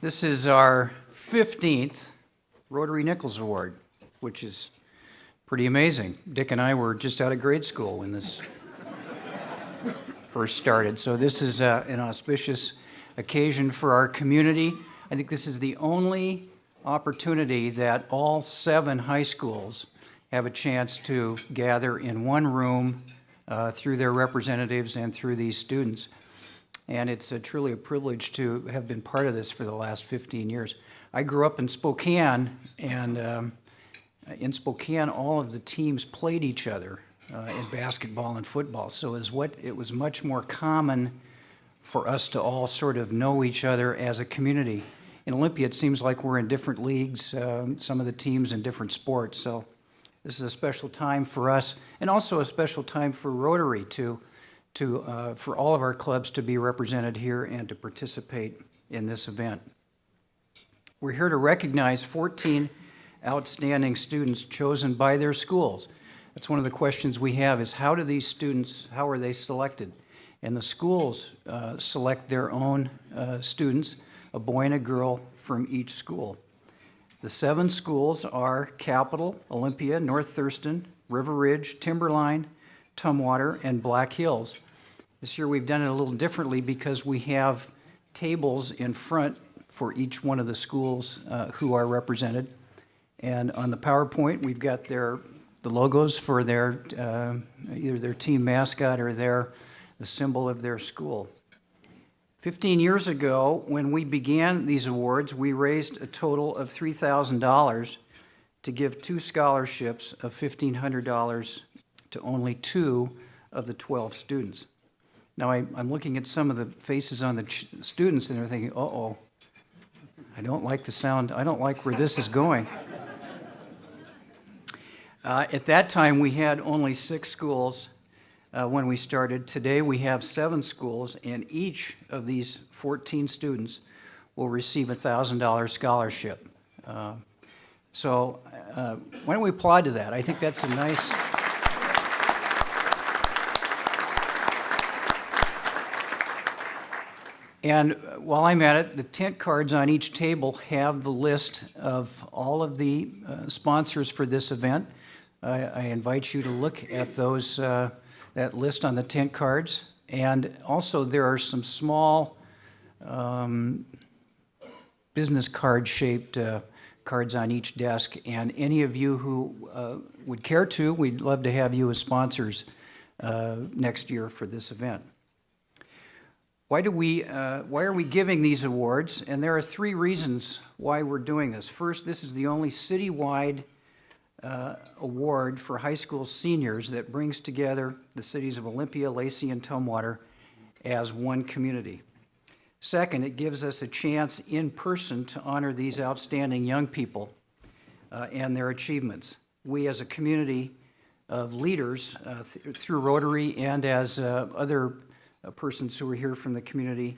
This is our 15th Rotary Nichols Award, which is pretty amazing. Dick and I were just out of grade school when this first started, so this is an auspicious occasion for our community. I think this is the only opportunity that all 7 high schools have a chance to gather in one room through their representatives and through these students. And it's truly a privilege to have been part of this for the last 15 years. I grew up in Spokane, and in Spokane, all of the teams played each other in basketball and football. So it was much more common for us to all sort of know each other as a community. In Olympia, it seems like we're in different leagues, some of the teams in different sports. So this is a special time for us, and also a special time for Rotary for all of our clubs to be represented here and to participate in this event. We're here to recognize 14 outstanding students chosen by their schools. That's one of the questions we have is how are they selected? And the schools select their own students, a boy and a girl from each school. The 7 schools are Capital, Olympia, North Thurston, River Ridge, Timberline, Tumwater, and Black Hills. This year we've done it a little differently because we have tables in front for each one of the schools who are represented. And on the PowerPoint, we've got the logos for their either their team mascot or the symbol of their school. 15 years ago, when we began these awards, we raised a total of $3,000 to give 2 scholarships of $1,500 to only 2 of the 12 students. Now, I'm looking at some of the faces on the students, and they're thinking, uh-oh, I don't like the sound, I don't like where this is going. At that time, we had only 6 schools when we started. Today, we have 7 schools, and each of these 14 students will receive a $1,000 scholarship. So why don't we applaud to that? I think that's a nice... And while I'm at it, the tent cards on each table have the list of all of the sponsors for this event. I invite you to look at that list on the tent cards. And also there are some small business card-shaped cards on each desk. And any of you who would care to, we'd love to have you as sponsors next year for this event. Why are we giving these awards? And there are 3 reasons why we're doing this. First, this is the only citywide award for high school seniors that brings together the cities of Olympia, Lacey, and Tumwater as one community. Second, it gives us a chance in person to honor these outstanding young people and their achievements. We as a community of leaders through Rotary and as other persons who are here from the community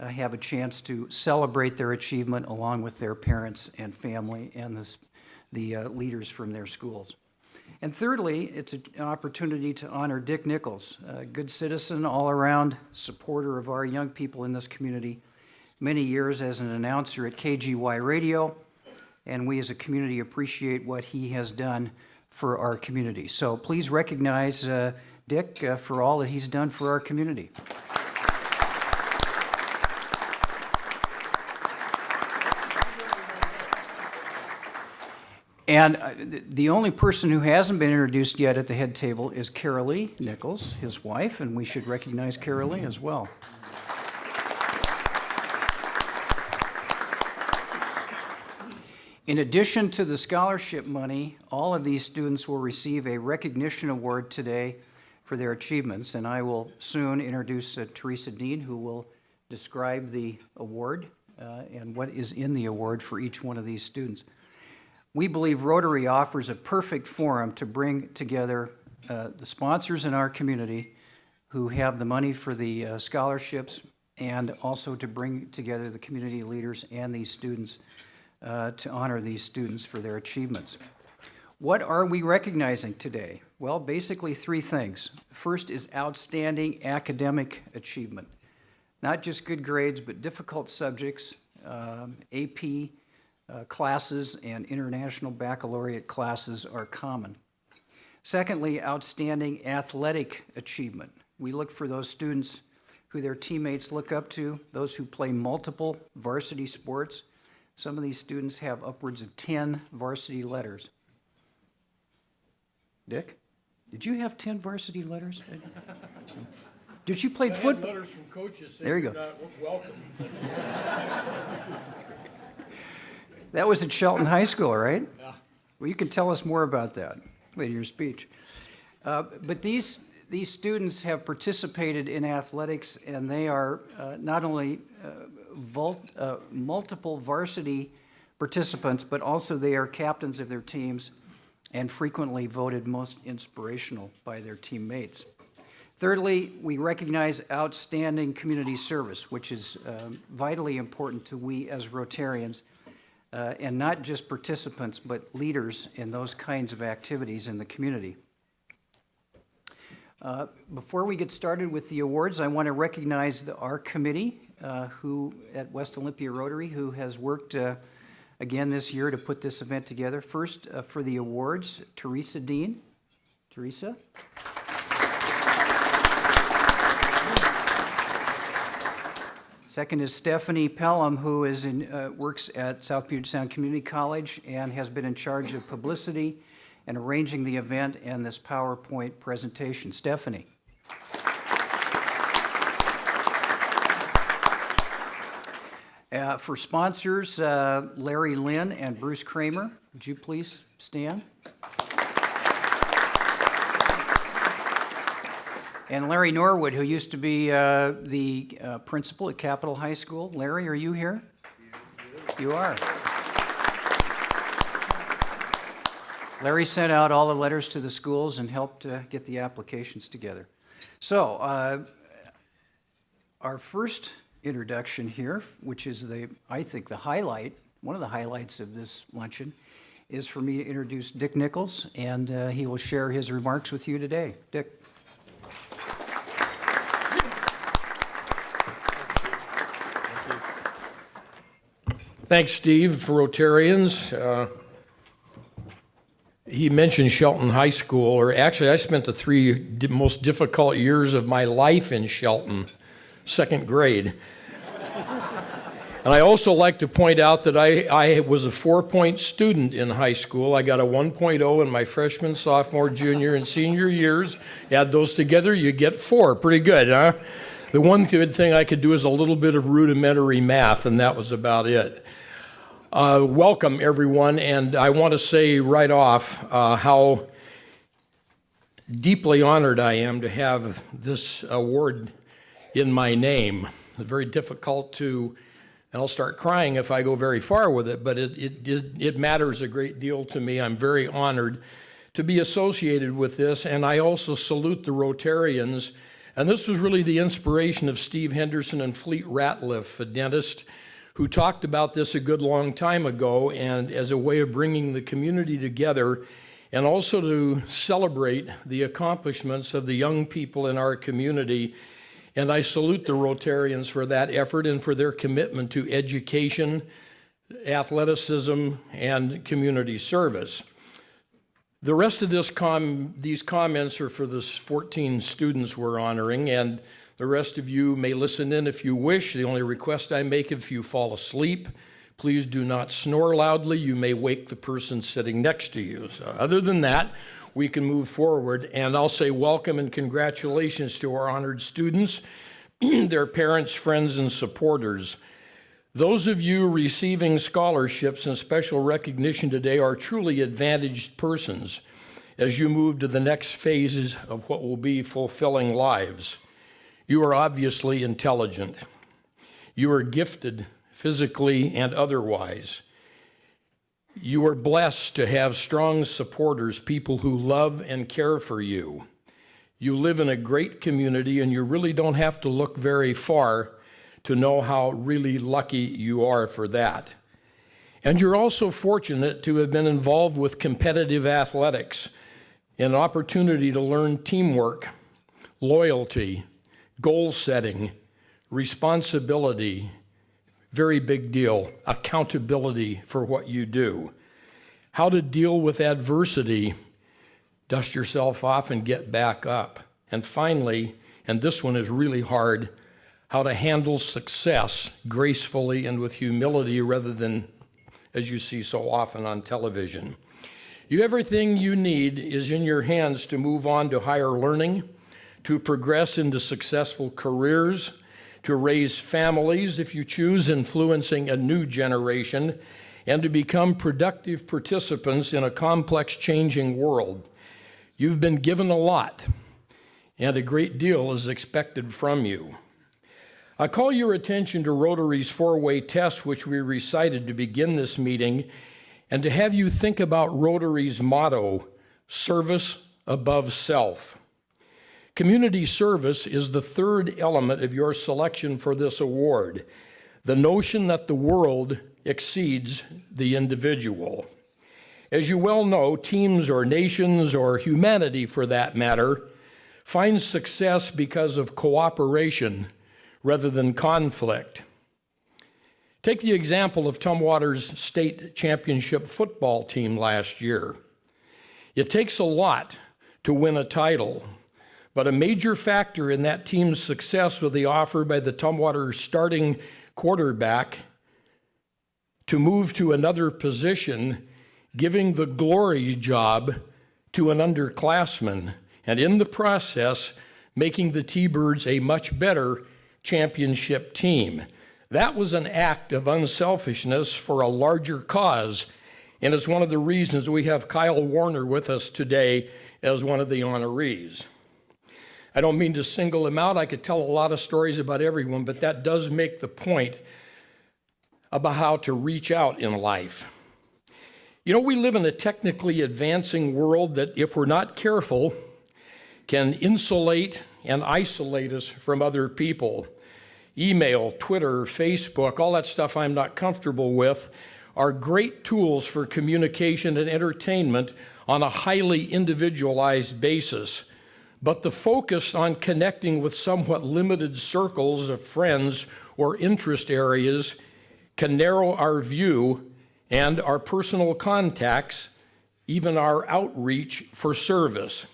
have a chance to celebrate their achievement along with their parents and family and the leaders from their schools. And thirdly, it's an opportunity to honor Dick Nichols, a good citizen, all-around supporter of our young people in this community, many years as an announcer at KGY Radio, and we as a community appreciate what he has done for our community. So please recognize Dick for all that he's done for our community. And the only person who hasn't been introduced yet at the head table is Carolee Nichols, his wife, and we should recognize Carolee as well. In addition to the scholarship money, all of these students will receive a recognition award today for their achievements, and I will soon introduce Teresa Dean, who will describe the award and what is in the award for each one of these students. We believe Rotary offers a perfect forum to bring together the sponsors in our community who have the money for the scholarships, and also to bring together the community leaders and these students to honor these students for their achievements. What are we recognizing today? Well, basically 3 things. First is outstanding academic achievement. Not just good grades, but difficult subjects, AP classes and international baccalaureate classes are common. Secondly, outstanding athletic achievement. We look for those students who their teammates look up to, those who play multiple varsity sports. Some of these students have upwards of 10 varsity letters. Dick, did you have 10 varsity letters? Did you play football? Letters from coaches saying there you you're go. not welcome. That was at Shelton High School, right? Yeah. Well, you can tell us more about that in your speech. But these students have participated in athletics, and they are not only multiple varsity participants, but also they are captains of their teams and frequently voted most inspirational by their teammates. Thirdly, we recognize outstanding community service, which is vitally important to we as Rotarians, and not just participants, but leaders in those kinds of activities in the community. Before we get started with the awards, I want to recognize our committee who at West Olympia Rotary, who has worked again this year to put this event together. First, for the awards, Teresa Dean. Teresa? Second is Stephanie Pelham, who is works at South Puget Sound Community College and has been in charge of publicity and arranging the event and this PowerPoint presentation. Stephanie. For sponsors, Larry Lynn and Bruce Kramer, would you please stand? And Larry Norwood, who used to be the principal at Capitol High School. Larry, are you here? You are. Larry sent out all the letters to the schools and helped get the applications together. So, our first introduction here, which is I think the highlight, one of the highlights of this luncheon, is for me to introduce Dick Nichols, and he will share his remarks with you today. Dick. Thanks, Steve. For Rotarians, he mentioned Shelton High School, or actually I spent the three most difficult years of my life in Shelton, second grade. And I also like to point out that I was a 4-point student in high school. I got a 1.0 in my freshman, sophomore, junior, and senior years. Add those together, you get 4. Pretty good, huh? The one good thing I could do is a little bit of rudimentary math, and that was about it. Welcome, everyone, and I want to say right off how deeply honored I am to have this award in my name. It's very difficult to, and I'll start crying if I go very far with it, but it matters a great deal to me. I'm very honored to be associated with this, and I also salute the Rotarians. And this was really the inspiration of Steve Henderson and Fleet Ratliff, a dentist, who talked about this a good long time ago, and as a way of bringing the community together and also to celebrate the accomplishments of the young people in our community. And I salute the Rotarians for that effort and for their commitment to education, athleticism, and community service. The rest of these comments are for the 14 students we're honoring, and the rest of you may listen in if you wish. The only request I make, if you fall asleep, please do not snore loudly. You may wake the person sitting next to you. So other than that, we can move forward, and I'll say welcome and congratulations to our honored students, their parents, friends, and supporters. Those of you receiving scholarships and special recognition today are truly advantaged persons as you move to the next phases of what will be fulfilling lives. You are obviously intelligent. You are gifted physically and otherwise. You are blessed to have strong supporters, people who love and care for you. You live in a great community, and you really don't have to look very far to know how really lucky you are for that. And you're also fortunate to have been involved with competitive athletics, an opportunity to learn teamwork, loyalty, goal setting, responsibility, very big deal. Accountability for what you do. How to deal with adversity. Dust yourself off and get back up. And finally, and this one is really hard, how to handle success gracefully and with humility rather than, as you see so often on television. Everything you need is in your hands to move on to higher learning, to progress into successful careers, to raise families, if you choose, influencing a new generation, and to become productive participants in a complex, changing world. You've been given a lot, and a great deal is expected from you. I call your attention to Rotary's four-way test, which we recited to begin this meeting, and to have you think about Rotary's motto, service above self. Community service is the third element of your selection for this award, the notion that the world exceeds the individual. As you well know, teams or nations or humanity for that matter find success because of cooperation rather than conflict. Take the example of Tumwater's state championship football team last year. It takes a lot to win a title, but a major factor in that team's success was the offer by the Tumwater starting quarterback to move to another position, giving the glory job to an underclassman, and in the process, making the T-Birds a much better championship team. That was an act of unselfishness for a larger cause, and it's one of the reasons we have Kyle Warner with us today as one of the honorees. I don't mean to single him out. I could tell a lot of stories about everyone, but that does make the point about how to reach out in life. You know, we live in a technically advancing world that, if we're not careful, can insulate and isolate us from other people. Email, Twitter, Facebook, all that stuff I'm not comfortable with are great tools for communication and entertainment on a highly individualized basis. But the focus on connecting with somewhat limited circles of friends or interest areas can narrow our view and our personal contacts, even our outreach for service.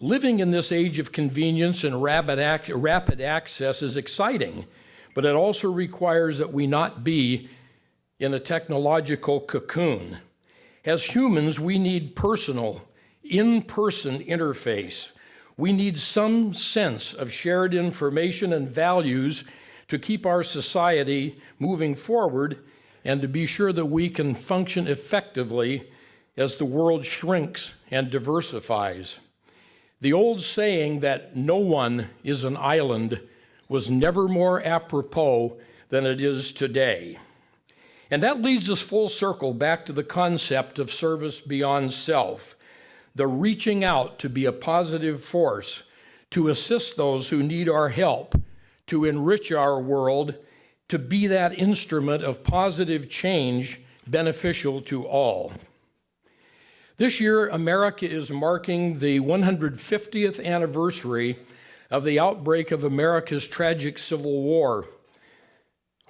Living in this age of convenience and rapid access is exciting, but it also requires that we not be in a technological cocoon. As humans, we need personal, in-person interface. We need some sense of shared information and values to keep our society moving forward and to be sure that we can function effectively as the world shrinks and diversifies. The old saying that no one is an island was never more apropos than it is today. And that leads us full circle back to the concept of service beyond self, the reaching out to be a positive force, to assist those who need our help, to enrich our world, to be that instrument of positive change beneficial to all. This year, America is marking the 150th anniversary of the outbreak of America's tragic Civil War,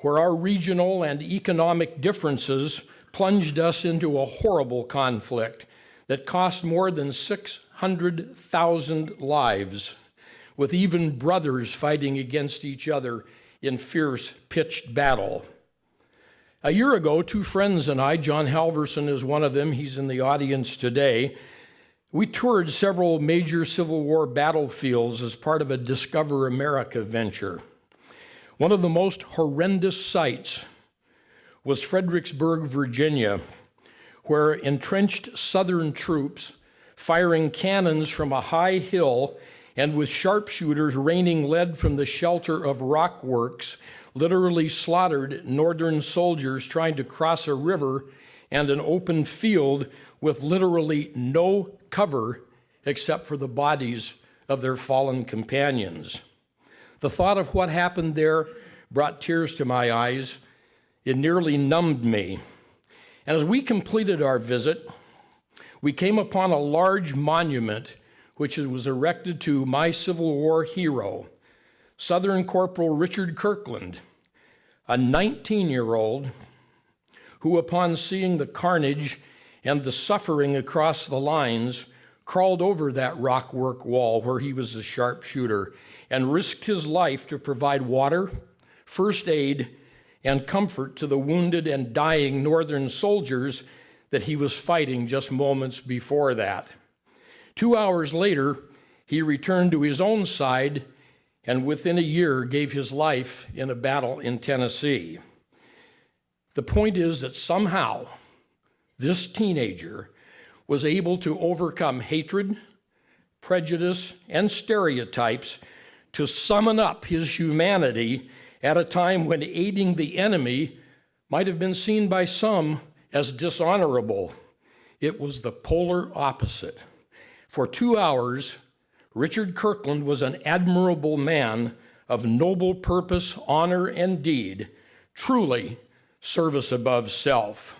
where our regional and economic differences plunged us into a horrible conflict that cost more than 600,000 lives, with even brothers fighting against each other in fierce, pitched battle. A year ago, two friends and I, John Halverson is one of them, he's in the audience today, we toured several major Civil War battlefields as part of a Discover America venture. One of the most horrendous sights was Fredericksburg, Virginia, where entrenched Southern troops, firing cannons from a high hill and with sharpshooters raining lead from the shelter of rock works, literally slaughtered Northern soldiers trying to cross a river and an open field with literally no cover except for the bodies of their fallen companions. The thought of what happened there brought tears to my eyes. It nearly numbed me. And as we completed our visit, we came upon a large monument which was erected to my Civil War hero, Southern Corporal Richard Kirkland, a 19-year-old who, upon seeing the carnage and the suffering across the lines, crawled over that rockwork wall where he was a sharpshooter and risked his life to provide water, first aid, and comfort to the wounded and dying Northern soldiers that he was fighting just moments before that. 2 hours later, he returned to his own side and within a year gave his life in a battle in Tennessee. The point is that somehow this teenager was able to overcome hatred, prejudice, and stereotypes to summon up his humanity at a time when aiding the enemy might have been seen by some as dishonorable. It was the polar opposite. For 2 hours, Richard Kirkland was an admirable man of noble purpose, honor, and deed, truly service above self.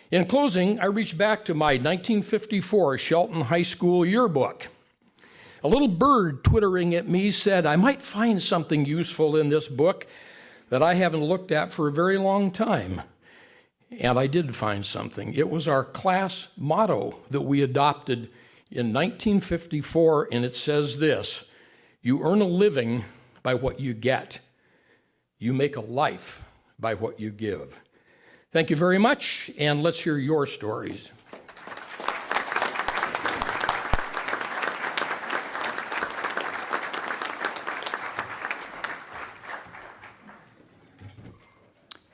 In closing, I reach back to my 1954 Shelton High School yearbook. A little bird twittering at me said, I might find something useful in this book that I haven't looked at for a very long time. And I did find something. It was our class motto that we adopted in 1954, and it says this: you earn a living by what you get. You make a life by what you give. Thank you very much, and let's hear your stories.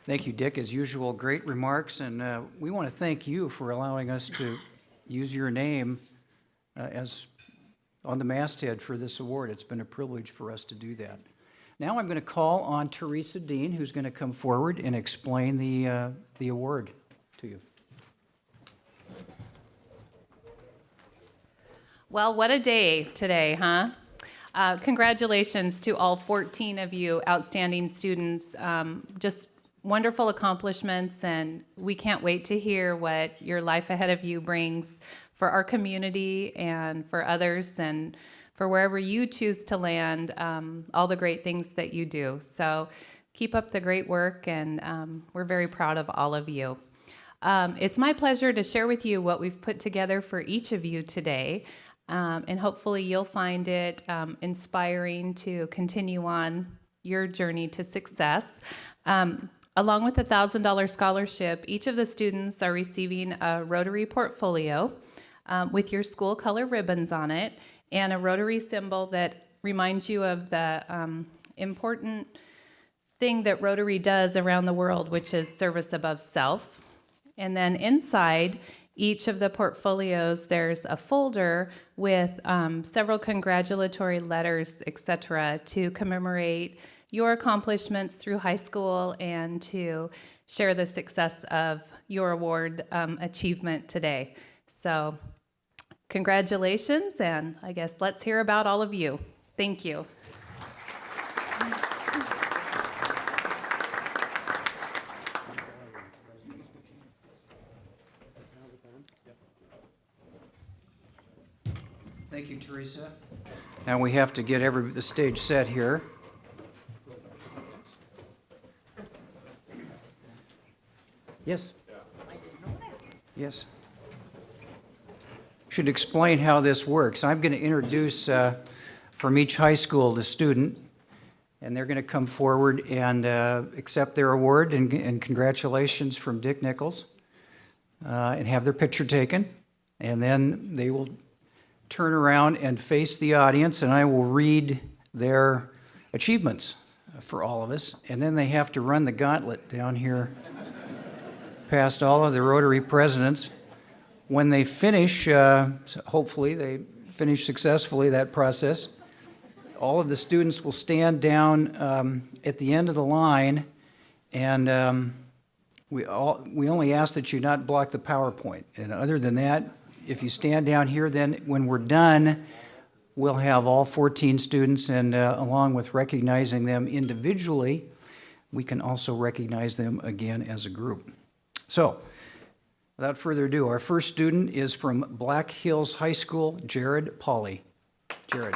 Thank you, Dick. As usual, great remarks, and we want to thank you for allowing us to use your name as on the masthead for this award. It's been a privilege for us to do that. Now I'm going to call on Teresa Dean, who's going to come forward and explain the award to you. Well, what a day today, huh? Congratulations to all 14 of you outstanding students. Just wonderful accomplishments, and we can't wait to hear what your life ahead of you brings for our community and for others, and for wherever you choose to land, all the great things that you do. So keep up the great work, and we're very proud of all of you. It's my pleasure to share with you what we've put together for each of you today, and hopefully you'll find it inspiring to continue on your journey to success. Along with a $1,000 scholarship, each of the students are receiving a Rotary portfolio with your school color ribbons on it, and a Rotary symbol that reminds you of the important thing that Rotary does around the world, which is service above self. And then inside each of the portfolios, there's a folder with several congratulatory letters, etc., to commemorate your accomplishments through high school and to share the success of your award achievement today. So congratulations, and I guess let's hear about all of you. Thank you. Thank you, Teresa. Now we have to get the stage set here. Yes? Yes. Should explain how this works. I'm going to introduce from each high school the student, and they're going to come forward and accept their award and congratulations from Dick Nichols and have their picture taken. And then they will turn around and face the audience, and I will read their achievements for all of us. And then they have to run the gauntlet down here past all of the Rotary presidents. When they finish, hopefully they finish successfully that process, all of the students will stand down at the end of the line, and we only ask that you not block the PowerPoint. And other than that, if you stand down here, then when we're done, we'll have all 14 students, and along with recognizing them individually, we can also recognize them again as a group. So, without further ado, our first student is from Black Hills High School, Jared Pauly. Jared.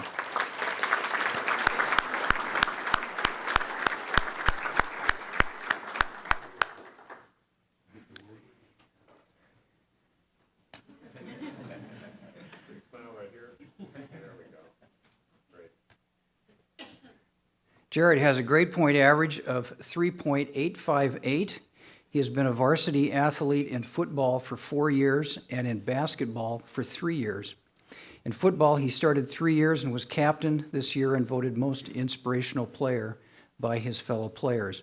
Jared has a grade point average of 3.858. He has been a varsity athlete in football for 4 years and in basketball for 3 years. In football, he started 3 years and was captain this year and voted most inspirational player by his fellow players.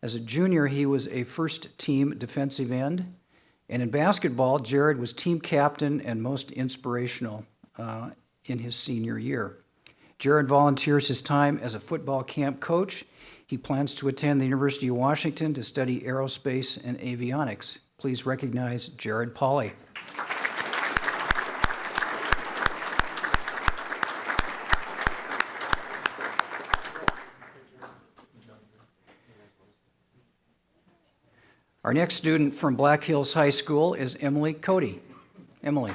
As a junior, he was a first-team defensive end. And in basketball, Jared was team captain and most inspirational in his senior year. Jared volunteers his time as a football camp coach. He plans to attend the University of Washington to study aerospace and avionics. Please recognize Jared Pauly. Our next student from Black Hills High School is Emily Cotey. Emily.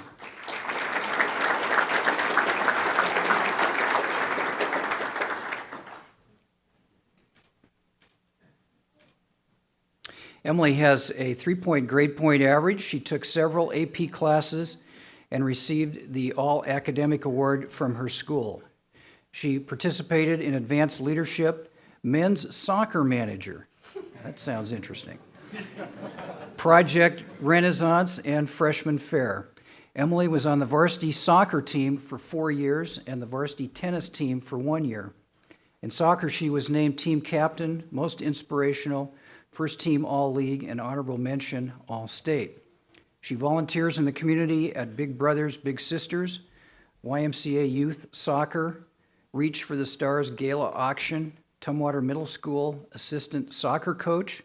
Emily has a 3-point grade point average. She took several AP classes and received the All Academic Award from her school. She participated in Advanced Leadership, Men's Soccer Manager. That sounds interesting. Project Renaissance and Freshman Fair. Emily was on the varsity soccer team for 4 years and the varsity tennis team for 1 year. In soccer, she was named team captain, most inspirational, first team All-League, and honorable mention All-State. She volunteers in the community at Big Brothers Big Sisters, YMCA Youth Soccer, Reach for the Stars Gala Auction, Tumwater Middle School assistant soccer coach,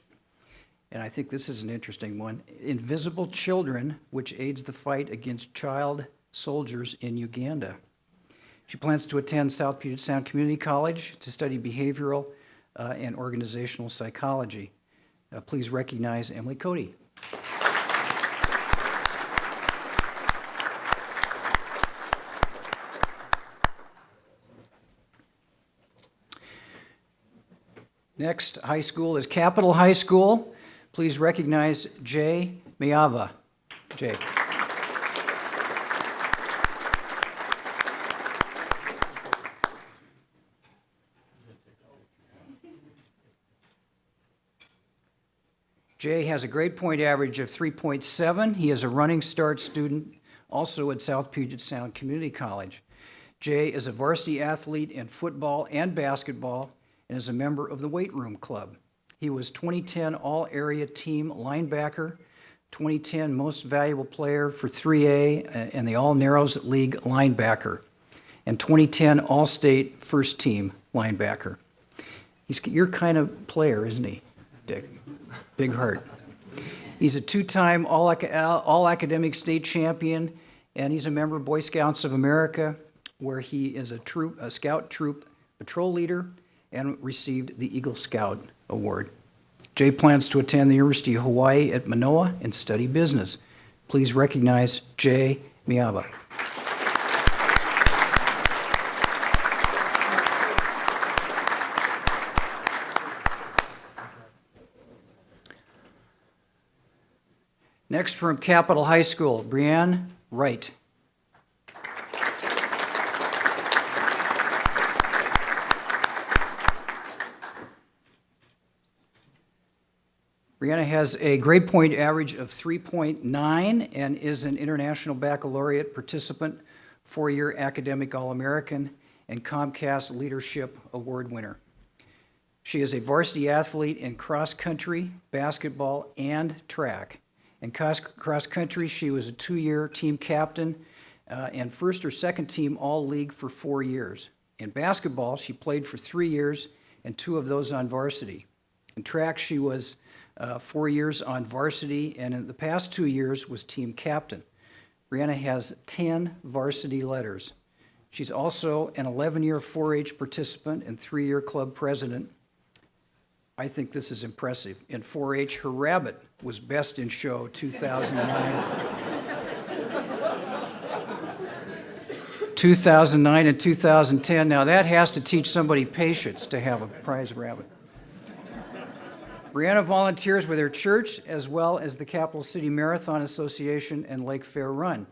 and I think this is an interesting one, Invisible Children, which aids the fight against child soldiers in Uganda. She plans to attend South Puget Sound Community College to study behavioral and organizational psychology. Please recognize Emily Cotey. Next high school is Capitol High School. Please recognize Jay Miava. Jay. Jay has a grade point average of 3.7. He is a running start student also at South Puget Sound Community College. Jay is a varsity athlete in football and basketball and is a member of the weight room club. He was 2010 All-Area Team Linebacker, 2010 Most Valuable Player for 3A and the All-Narrows League Linebacker, and 2010 All-State First Team Linebacker. He's your kind of player, isn't he, Dick? Big heart. He's a 2-time All-Academic State Champion, and he's a member of Boy Scouts of America, where he is a Scout Troop Patrol Leader and received the Eagle Scout Award. Jay plans to attend the University of Hawaii at Manoa and study business. Please recognize Jay Miava. Next from Capitol High School, Brianne Wright. Brianna has a grade point average of 3.9 and is an International Baccalaureate participant, 4-year academic All-American, and Comcast Leadership Award winner. She is a varsity athlete in cross country, basketball, and track. In cross country, she was a 2-year team captain and first or second team All-League for 4 years. In basketball, she played for 3 years and 2 of those on varsity. In track, she was 4 years on varsity, and in the past 2 years was team captain. Brianna has 10 varsity letters. She's also an 11-year 4-H participant and 3-year club president. I think this is impressive. In 4-H, her rabbit was best in show 2009. 2009 and 2010. Now that has to teach somebody patience to have a prize rabbit. Brianna volunteers with her church as well as the Capital City Marathon Association and Lake Fair Run.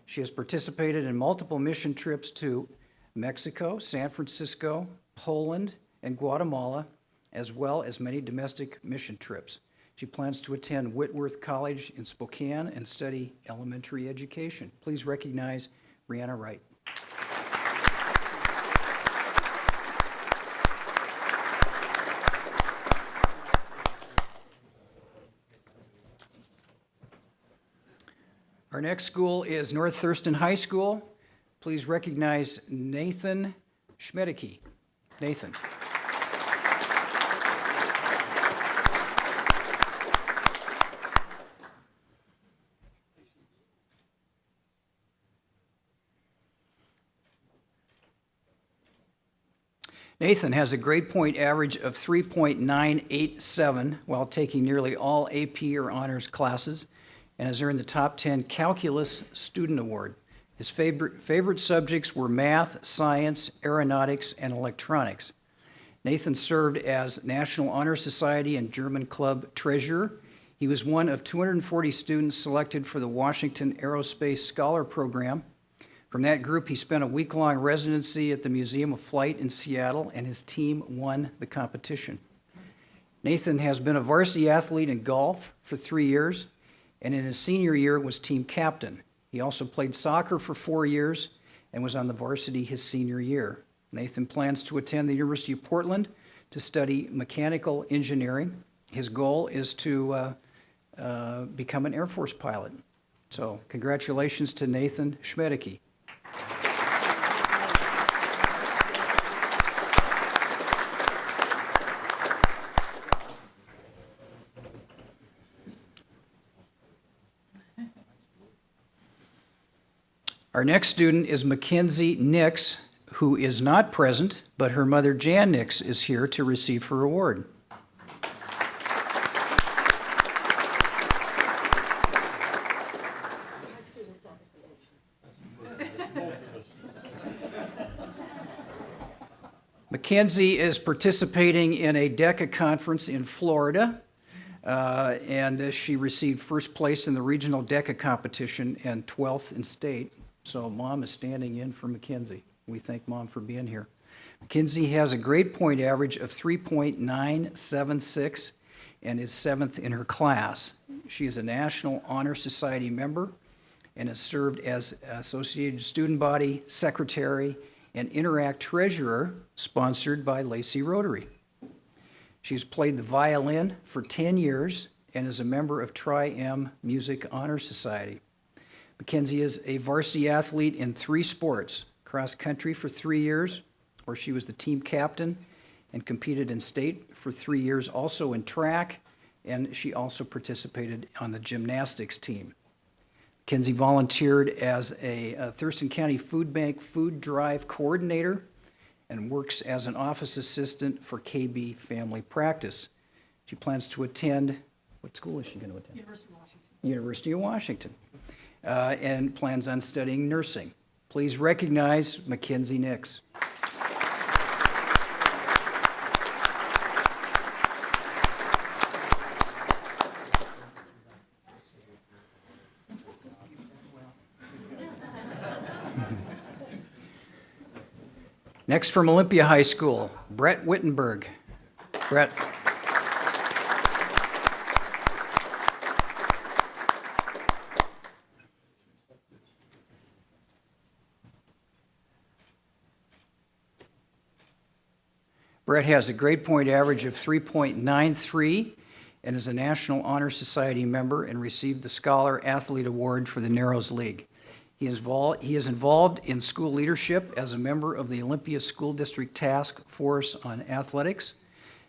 She has participated in multiple mission trips to Mexico, San Francisco, Poland, and Guatemala, as well as many domestic mission trips. She plans to attend Whitworth College in Spokane and study elementary education. Please recognize Brianna Wright. Our next school is North Thurston High School. Please recognize Nathan Schmedake. Nathan. Nathan has a grade point average of 3.987 while taking nearly all AP or honors classes and has earned the top 10 Calculus Student Award. His favorite subjects were math, science, aeronautics, and electronics. Nathan served as National Honor Society and German Club treasurer. He was one of 240 students selected for the Washington Aerospace Scholar Program. From that group, he spent a week-long residency at the Museum of Flight in Seattle, and his team won the competition. Nathan has been a varsity athlete in golf for 3 years, and in his senior year was team captain. He also played soccer for 4 years and was on the varsity his senior year. Nathan plans to attend the University of Portland to study mechanical engineering. His goal is to become an Air Force pilot. So congratulations to Nathan Schmedake. Our next student is Kenzie Nichols, who is not present, but her mother Jan Nichols is here to receive her award. Kenzie is participating in a DECA conference in Florida, and she received first place in the regional DECA competition and 12th in state. So Mom is standing in for Kenzie. We thank Mom for being here. Kenzie has a grade point average of 3.976 and is 7th in her class. She is a National Honor Society member and has served as Associated Student Body Secretary and Interact Treasurer, sponsored by Lacey Rotary. She's played the violin for 10 years and is a member of Tri-M Music Honor Society. Kenzie is a varsity athlete in 3 sports: cross country for 3 years, where she was the team captain and competed in state for 3 years, also in track, and she also participated on the gymnastics team. Kenzie volunteered as a Thurston County Food Bank food drive coordinator and works as an office assistant for KB Family Practice. She plans to attend, what school is she going to attend? University of Washington. University of Washington, and plans on studying nursing. Please recognize Kenzie Nichols. Next from Olympia High School, Brett Wittenberg. Brett. Brett has a grade point average of 3.93 and is a National Honor Society member and received the Scholar Athlete Award for the Narrows League. He is involved in school leadership as a member of the Olympia School District Task Force on Athletics,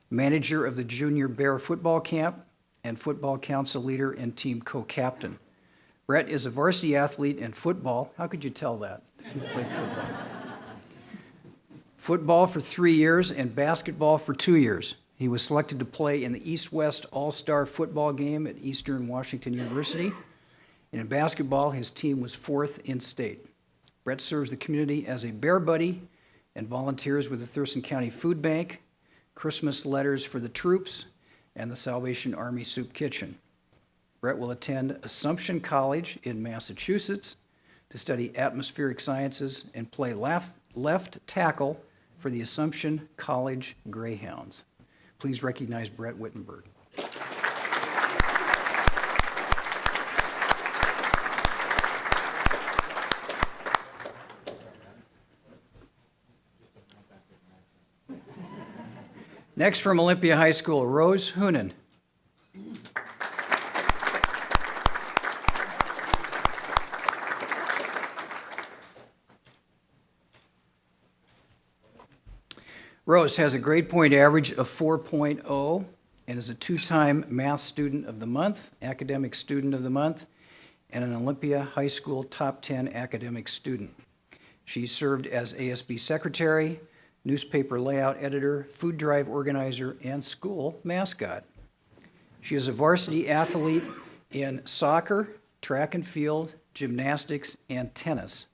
manager of the Junior Bear Football Camp, and football council leader and team co-captain. Brett is a varsity athlete in football. How could you tell that? He played football. Football for 3 years and basketball for 2 years. He was selected to play in the East-West All-Star football game at Eastern Washington University. And in basketball, his team was 4th in state. Brett serves the community as a bear buddy and volunteers with the Thurston County Food Bank, Christmas Letters for the Troops, and the Salvation Army Soup Kitchen. Brett will attend Assumption College in Massachusetts to study atmospheric sciences and play left tackle for the Assumption College Greyhounds. Please recognize Brett Wittenberg. Next from Olympia High School, Rose Hoonan. Rose has a grade point average of 4.0 and is a two-time Math Student of the Month, Academic Student of the Month, and an Olympia High School Top 10 Academic Student. She served as ASB Secretary, newspaper layout editor, food drive organizer, and school mascot. She is a varsity athlete in soccer, track and field, gymnastics, and tennis.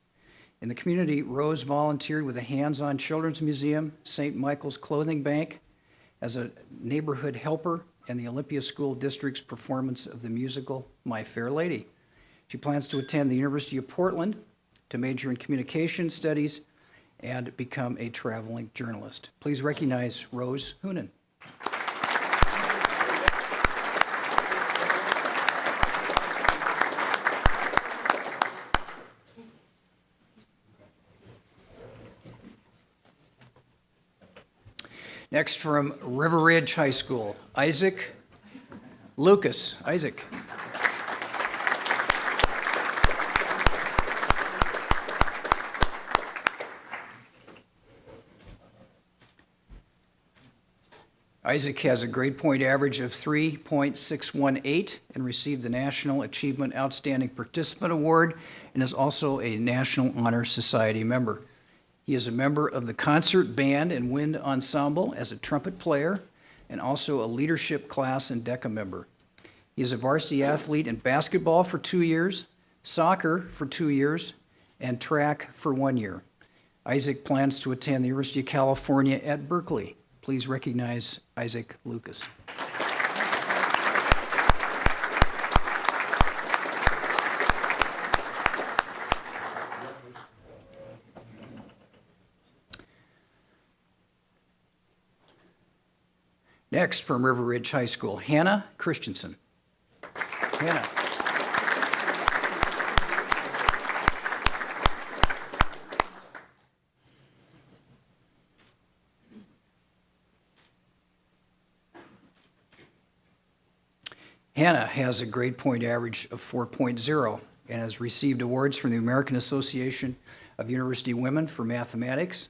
In the community, Rose volunteered with the Hands-On Children's Museum, St. Michael's Clothing Bank, as a neighborhood helper, and the Olympia School District's performance of the musical My Fair Lady. She plans to attend the University of Portland to major in communication studies and become a traveling journalist. Please recognize Rose Hoonan. Next from River Ridge High School, Isaac Lucas. Isaac. Isaac has a grade point average of 3.618 and received the National Achievement Outstanding Participant Award and is also a National Honor Society member. He is a member of the concert band and wind ensemble as a trumpet player and also a leadership class and DECA member. He is a varsity athlete in basketball for 2 years, soccer for 2 years, and track for 1 year. Isaac plans to attend the University of California at Berkeley. Please recognize Isaac Lucas. Next, from River Ridge High School, Hannah Christianson. Hannah. Hannah has a grade point average of 4.0 and has received awards from the American Association of University Women for Mathematics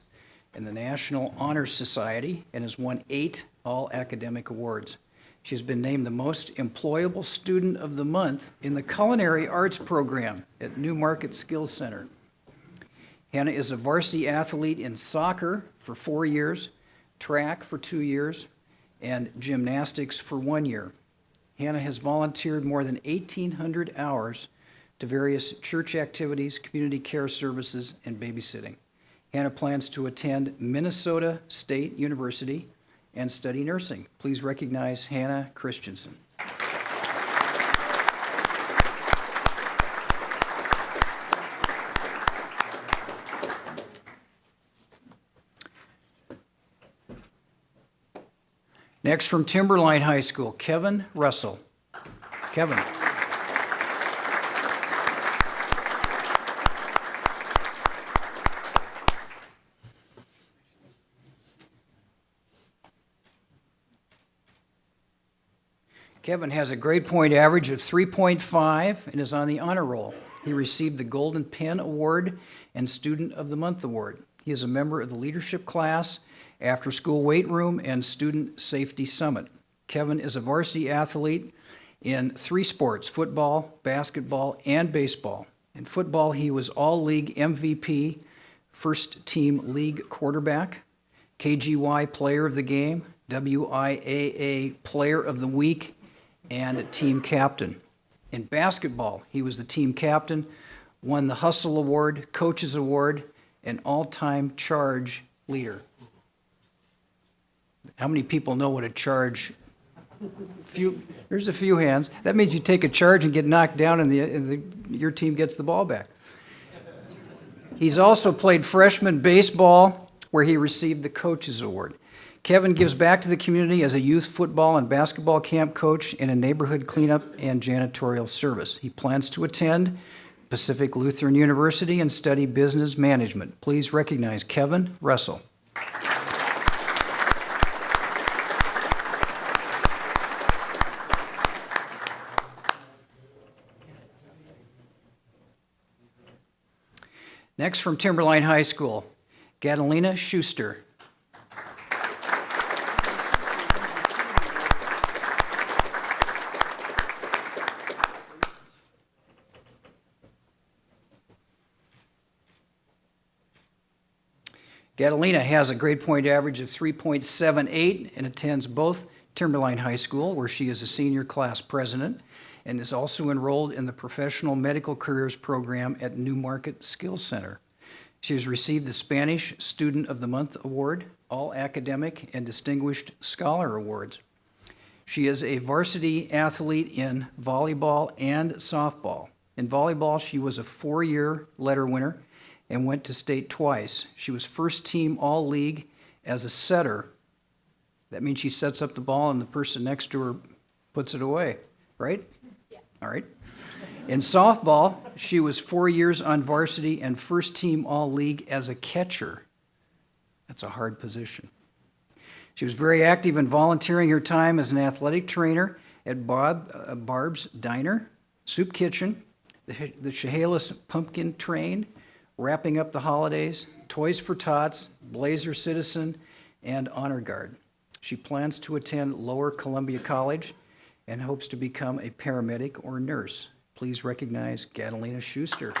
and the National Honor Society and has won 8 all-academic awards. She has been named the most employable student of the month in the Culinary Arts program at Newmarket Skills Center. Hannah is a varsity athlete in soccer for 4 years, track for 2 years, and gymnastics for 1 year. Hannah has volunteered more than 1,800 hours to various church activities, community care services, and babysitting. Hannah plans to attend Minnesota State University and study nursing. Please recognize Hannah Christianson. Next from Timberline High School, Kevin Russell. Kevin. Kevin has a grade point average of 3.5 and is on the honor roll. He received the Golden Pen Award and Student of the Month Award. He is a member of the leadership class, after-school weight room, and Student Safety Summit. Kevin is a varsity athlete in 3 sports, football, basketball, and baseball. In football, he was All-League MVP, first-team league quarterback, KGY Player of the Game, WIAA Player of the Week, and team captain. In basketball, he was the team captain, won the Hustle Award, Coaches Award, and all-time charge leader. How many people know what a charge? There's a few hands. That means you take a charge and get knocked down, and your team gets the ball back. He's also played freshman baseball, where he received the Coaches Award. Kevin gives back to the community as a youth football and basketball camp coach and a neighborhood cleanup and janitorial service. He plans to attend Pacific Lutheran University and study business management. Please recognize Kevin Russell. Next, from Timberline High School, Gatalina Schuster. Gatalina has a grade point average of 3.78 and attends both Timberline High School, where she is a senior class president, and is also enrolled in the Professional Medical Careers Program at Newmarket Skills Center. She has received the Spanish Student of the Month Award, all academic and Distinguished Scholar Awards. She is a varsity athlete in volleyball and softball. In volleyball, she was a 4-year letter winner and went to state twice. She was first team all-league as a setter. That means she sets up the ball and the person next to her puts it away, right? Yeah. All right. In softball, she was 4 years on varsity and first team all-league as a catcher. That's a hard position. She was very active in volunteering her time as an athletic trainer at Barb's Diner, Soup Kitchen, the Chehalis Pumpkin Train, Wrapping Up the Holidays, Toys for Tots, Blazer Citizen, and Honor Guard. She plans to attend Lower Columbia College and hopes to become a paramedic or nurse. Please recognize Gatalina Schuster.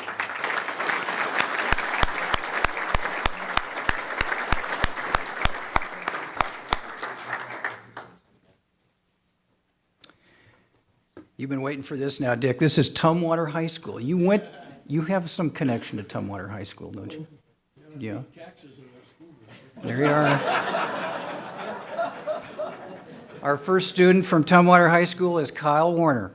You've been waiting for this now, Dick. This is Tumwater High School. You have some connection to Tumwater High School, don't you? Yeah. There you are. Our first student from Tumwater High School is Kyle Warner.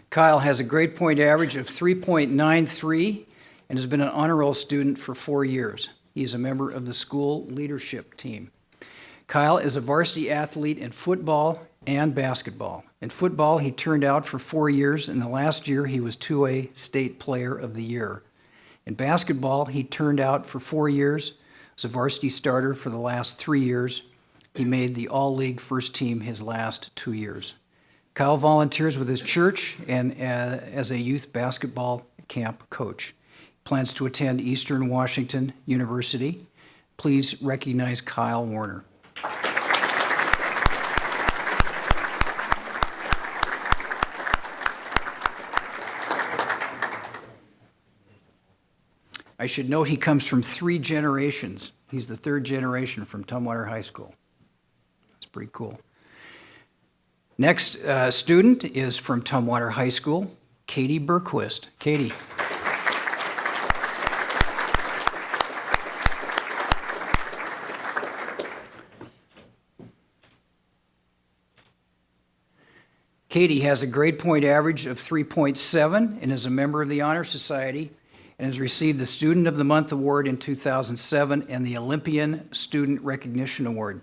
Kyle has a grade point average of 3.93 and has been an honor roll student for 4 years. He is a member of the school leadership team. Kyle is a varsity athlete in football and basketball. In football, he turned out for 4 years, and the last year he was 2A State Player of the Year. In basketball, he turned out for 4 years, was a varsity starter for the last 3 years. He made the All-League first team his last 2 years. Kyle volunteers with his church and as a youth basketball camp coach. He plans to attend Eastern Washington University. Please recognize Kyle Warner. I should note he comes from 3 generations. He's the 3rd generation from Tumwater High School. That's pretty cool. Next student is from Tumwater High School, Katie Berquist. Katie. Katie has a grade point average of 3.7 and is a member of the Honor Society and has received the Student of the Month Award in 2007 and the Olympian Student Recognition Award.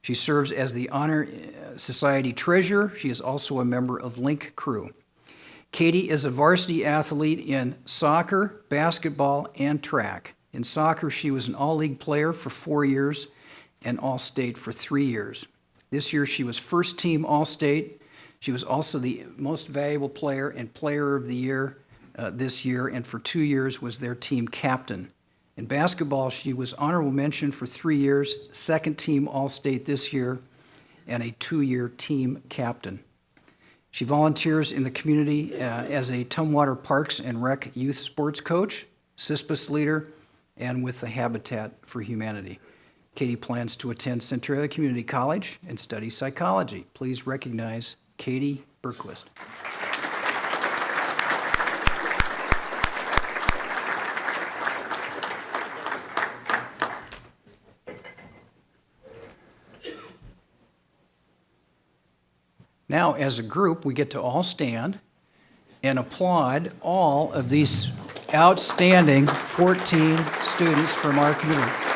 She serves as the Honor Society Treasurer. She is also a member of Link Crew. Katie is a varsity athlete in soccer, basketball, and track. In soccer, she was an all-league player for 4 years and All-State for 3 years. This year, she was first team All-State. She was also the most valuable player and player of the year this year, and for 2 years was their team captain. In basketball, she was honorable mention for 3 years, second team All-State this year, and a 2-year team captain. She volunteers in the community as a Tumwater Parks and Rec youth sports coach, CISPAS leader, and with the Habitat for Humanity. Katie plans to attend Centralia Community College and study psychology. Please recognize Katie Berquist. Now, as a group, we get to all stand and applaud all of these outstanding 14 students from our community.